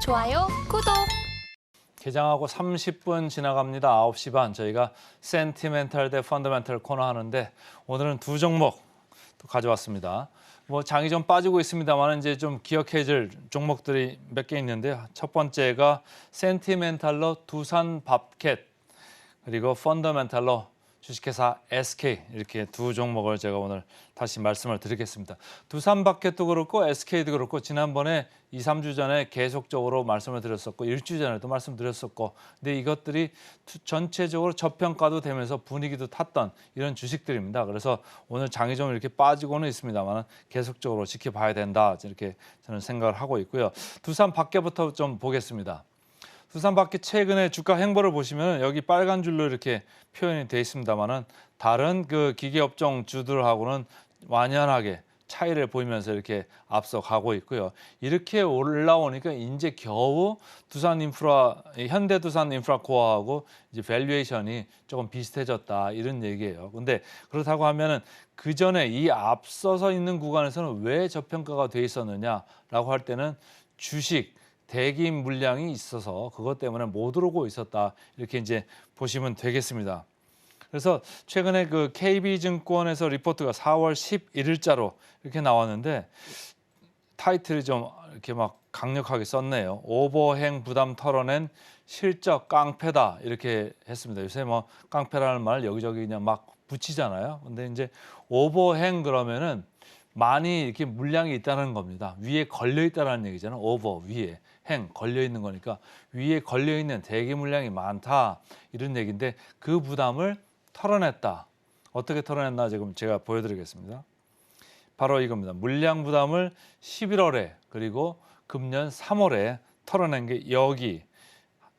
좋아요, 구독. 개장하고 30분 지나갑니다. 9시 반 저희가 센티멘탈 대 펀더멘탈 코너 하는데 오늘은 두 종목 또 가져왔습니다. 뭐 장이 좀 빠지고 있습니다만 이제 좀 기억해질 종목들이 몇 개 있는데요. 첫 번째가 센티멘탈로 두산밥켓 그리고 펀더멘탈로 주식회사 SK 이렇게 두 종목을 제가 오늘 다시 말씀을 드리겠습니다. 두산밥켓도 그렇고 SK도 그렇고 지난번에 2, 3주 전에 계속적으로 말씀을 드렸었고 일주 전에도 말씀드렸었고 근데 이것들이 전체적으로 저평가도 되면서 분위기도 탔던 이런 주식들입니다. 그래서 오늘 장이 좀 이렇게 빠지고는 있습니다만 계속적으로 지켜봐야 된다 이렇게 저는 생각을 하고 있고요. 두산밥켓부터 좀 보겠습니다. 두산밥켓 최근에 주가 행보를 보시면 여기 빨간 줄로 이렇게 표현이 되어 있습니다만은 다른 그 기계업종 주들하고는 완연하게 차이를 보이면서 이렇게 앞서가고 있고요. 이렇게 올라오니까 이제 겨우 현대두산인프라코어하고 이제 밸류에이션이 조금 비슷해졌다 이런 얘기예요. 근데 그렇다고 하면은 그 전에 이 앞서서 있는 구간에서는 왜 저평가가 돼 있었느냐라고 할 때는 주식 대기 물량이 있어서 그것 때문에 못 오르고 있었다 이렇게 이제 보시면 되겠습니다. 그래서 최근에 그 KB증권에서 리포트가 4월 11일자로 이렇게 나왔는데 타이틀이 좀 이렇게 막 강력하게 썼네요. 오버행 부담 털어낸 실적 깡패다 이렇게 했습니다. 요새 뭐 깡패라는 말 여기저기 그냥 막 붙이잖아요. 근데 이제 오버행 그러면은 많이 이렇게 물량이 있다는 겁니다. 위에 걸려 있다는 얘기잖아요. 오버 위에 행 걸려 있는 거니까 위에 걸려 있는 대기 물량이 많다 이런 얘기인데 그 부담을 털어냈다. 어떻게 털어냈나 지금 제가 보여드리겠습니다. 바로 이겁니다. 물량 부담을 11월에 그리고 금년 3월에 털어낸 게 여기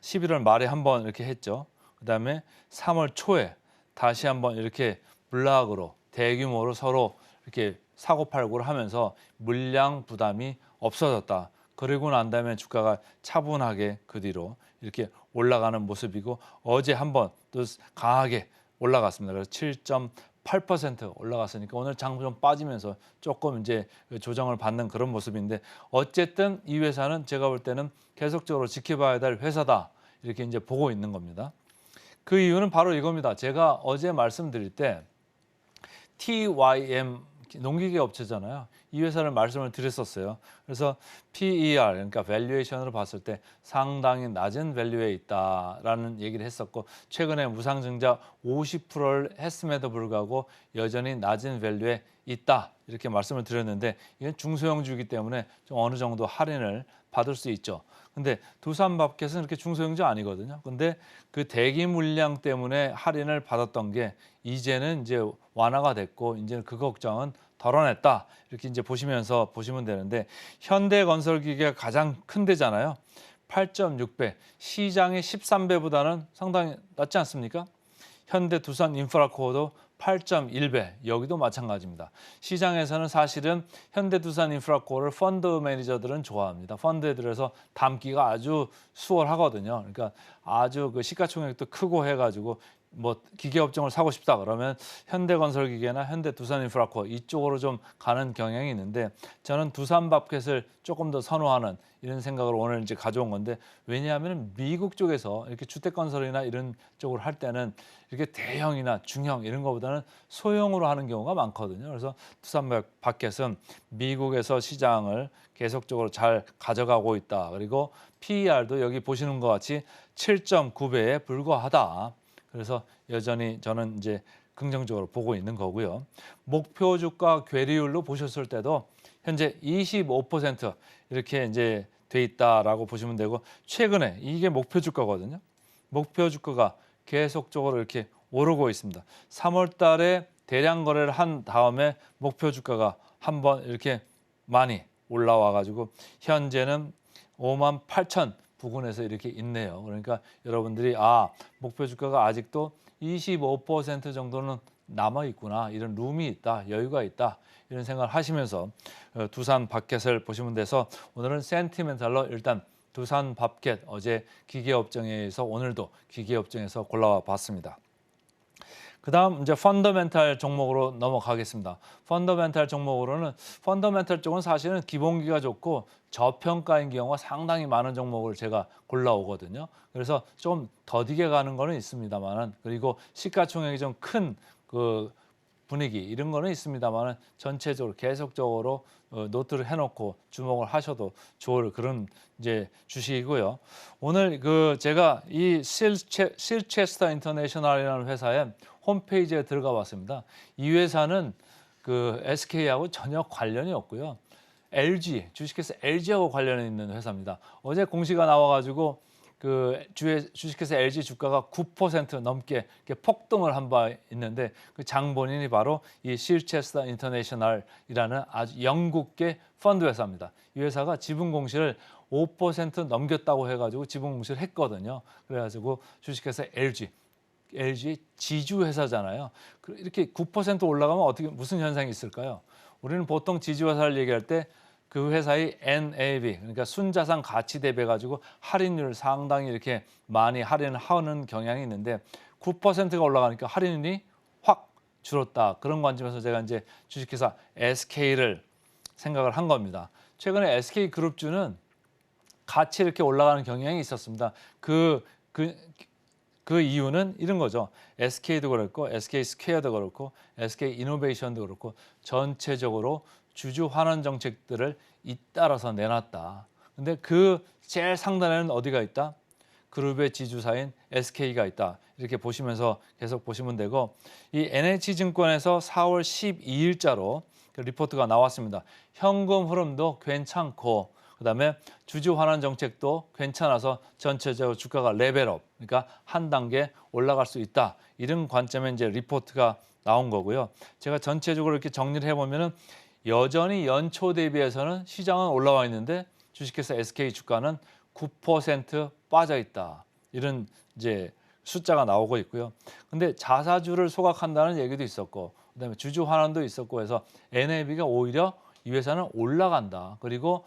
11월 말에 한번 이렇게 했죠. 그다음에 3월 초에 다시 한번 이렇게 블락으로 대규모로 서로 이렇게 사고팔고를 하면서 물량 부담이 없어졌다. 그리고 난 다음에 주가가 차분하게 그 뒤로 이렇게 올라가는 모습이고 어제 한번 또 강하게 올라갔습니다. 그래서 7.8% 올라갔으니까 오늘 장 좀 빠지면서 조금 이제 조정을 받는 그런 모습인데 어쨌든 이 회사는 제가 볼 때는 계속적으로 지켜봐야 될 회사다 이렇게 이제 보고 있는 겁니다. 그 이유는 바로 이겁니다. 제가 어제 말씀드릴 때 TYM 농기계 업체잖아요. 이 회사를 말씀을 드렸었어요. 그래서 PER 그러니까 밸류에이션으로 봤을 때 상당히 낮은 밸류에 있다라는 얘기를 했었고 최근에 무상증자 50%를 했음에도 불구하고 여전히 낮은 밸류에 있다 이렇게 말씀을 드렸는데 이건 중소형주이기 때문에 좀 어느 정도 할인을 받을 수 있죠. 근데 두산밥켓은 이렇게 중소형주 아니거든요. 근데 그 대기 물량 때문에 할인을 받았던 게 이제는 이제 완화가 됐고 이제는 그 걱정은 덜어냈다 이렇게 이제 보시면서 보시면 되는데 현대건설기계가 가장 큰 데잖아요. 8.6배 시장의 13배보다는 상당히 낮지 않습니까? 현대두산인프라코어도 8.1배 여기도 마찬가지입니다. 시장에서는 사실은 현대두산인프라코어를 펀드 매니저들은 좋아합니다. 펀드에 들어서 담기가 아주 수월하거든요. 그러니까 아주 그 시가총액도 크고 해가지고 뭐 기계업종을 사고 싶다 그러면 현대건설기계나 현대두산인프라코어 이쪽으로 좀 가는 경향이 있는데 저는 두산밥켓을 조금 더 선호하는 이런 생각으로 오늘 이제 가져온 건데 왜냐하면 미국 쪽에서 이렇게 주택건설이나 이런 쪽으로 할 때는 이렇게 대형이나 중형 이런 것보다는 소형으로 하는 경우가 많거든요. 그래서 두산밥켓은 미국에서 시장을 계속적으로 잘 가져가고 있다. 그리고 PER도 여기 보시는 것 같이 7.9배에 불과하다. 그래서 여전히 저는 이제 긍정적으로 보고 있는 거고요. 목표 주가 괴리율로 보셨을 때도 현재 25% 이렇게 이제 돼 있다라고 보시면 되고 최근에 이게 목표 주가거든요. 목표 주가가 계속적으로 이렇게 오르고 있습니다. 3월 달에 대량 거래를 한 다음에 목표 주가가 한번 이렇게 많이 올라와 가지고 현재는 58,000 부근에서 이렇게 있네요. 그러니까 여러분들이 목표 주가가 아직도 25% 정도는 남아 있구나. 이런 룸이 있다. 여유가 있다. 이런 생각을 하시면서 두산밥켓을 보시면 돼서 오늘은 센티멘탈로 일단 두산밥켓 어제 기계업종에서 오늘도 기계업종에서 골라와 봤습니다. 그다음 이제 펀더멘탈 종목으로 넘어가겠습니다. 펀더멘탈 종목으로는 펀더멘탈 쪽은 사실은 기본기가 좋고 저평가인 경우가 상당히 많은 종목을 제가 골라오거든요. 그래서 좀 더디게 가는 거는 있습니다만은, 그리고 시가총액이 좀 큰 그 분위기 이런 거는 있습니다만은, 전체적으로 계속적으로 노트를 해놓고 주목을 하셔도 좋을 그런 이제 주식이고요. 오늘 제가 이 실체스터 인터내셔널이라는 회사의 홈페이지에 들어가 봤습니다. 이 회사는 SK하고 전혀 관련이 없고요. LG, 주식회사 LG하고 관련이 있는 회사입니다. 어제 공시가 나와가지고 주식회사 LG 주가가 9% 넘게 이렇게 폭등을 한 바 있는데, 그 장본인이 바로 이 실체스터 인터내셔널이라는 아주 영국계 펀드 회사입니다. 이 회사가 지분 공시를 5% 넘겼다고 해가지고 지분 공시를 했거든요. 그래가지고 주식회사 LG 지주 회사잖아요. 이렇게 9% 올라가면 어떻게 무슨 현상이 있을까요? 우리는 보통 지주 회사를 얘기할 때 그 회사의 NAV, 그러니까 순자산 가치 대비해 가지고 할인율 상당히 이렇게 많이 할인을 하는 경향이 있는데, 9%가 올라가니까 할인율이 확 줄었다. 그런 관점에서 제가 이제 주식회사 SK를 생각을 한 겁니다. 최근에 SK 그룹주는 같이 이렇게 올라가는 경향이 있었습니다. 그 이유는 이런 거죠. SK도 그렇고 SK 스퀘어도 그렇고 SK 이노베이션도 그렇고 전체적으로 주주 환원 정책들을 잇따라서 내놨다. 근데 그 제일 상단에는 어디가 있다? 그룹의 지주사인 SK가 있다. 이렇게 보시면서 계속 보시면 되고, 이 NH증권에서 4월 12일자로 리포트가 나왔습니다. 현금 흐름도 괜찮고, 그다음에 주주 환원 정책도 괜찮아서 전체적으로 주가가 레벨업, 그러니까 한 단계 올라갈 수 있다. 이런 관점의 이제 리포트가 나온 거고요. 제가 전체적으로 이렇게 정리를 해보면은, 여전히 연초 대비해서는 시장은 올라와 있는데 주식회사 SK 주가는 9% 빠져 있다. 이런 이제 숫자가 나오고 있고요. 근데 자사주를 소각한다는 얘기도 있었고, 그다음에 주주 환원도 있었고 해서 NAV가 오히려 이 회사는 올라간다. 그리고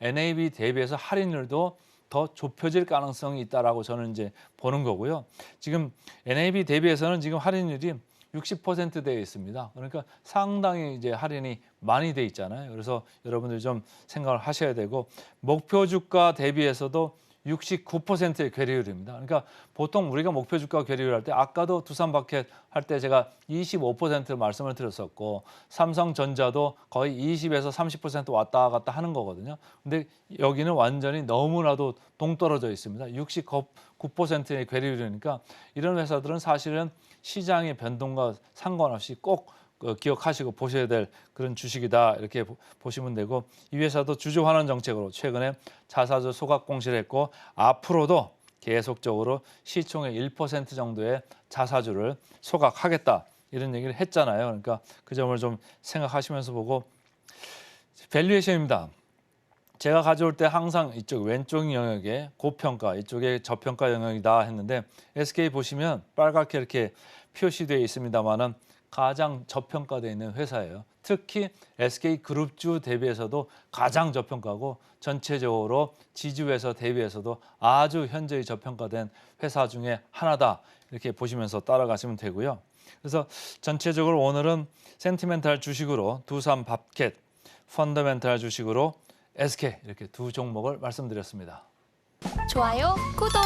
NAV 대비해서 할인율도 더 좁혀질 가능성이 있다라고 저는 이제 보는 거고요. 지금 NAV 대비해서는 지금 할인율이 60%대에 있습니다. 그러니까 상당히 이제 할인이 많이 돼 있잖아요. 그래서 여러분들 좀 생각을 하셔야 되고, 목표 주가 대비해서도 69%의 괴리율입니다. 그러니까 보통 우리가 목표 주가 괴리율 할 때, 아까도 두산마켓 할 때 제가 25% 말씀을 드렸었고, 삼성전자도 거의 20에서 30% 왔다 갔다 하는 거거든요. 근데 여기는 완전히 너무나도 동떨어져 있습니다. 69%의 괴리율이니까 이런 회사들은 사실은 시장의 변동과 상관없이 꼭 기억하시고 보셔야 될 그런 주식이다, 이렇게 보시면 되고, 이 회사도 주주 환원 정책으로 최근에 자사주 소각 공시를 했고, 앞으로도 계속적으로 시총의 1% 정도의 자사주를 소각하겠다, 이런 얘기를 했잖아요. 그러니까 그 점을 좀 생각하시면서 보고, 밸류에이션입니다. 제가 가져올 때 항상 이쪽 왼쪽 영역에 고평가, 이쪽에 저평가 영역이다 했는데, SK 보시면 빨갛게 이렇게 표시되어 있습니다만은 가장 저평가되어 있는 회사예요. 특히 SK 그룹주 대비해서도 가장 저평가고, 전체적으로 지주회사 대비해서도 아주 현저히 저평가된 회사 중에 하나다, 이렇게 보시면서 따라가시면 되고요. 그래서 전체적으로 오늘은 센티멘탈 주식으로 두산밥켓, 펀더멘탈 주식으로 SK, 이렇게 두 종목을 말씀드렸습니다. 좋아요, 구독!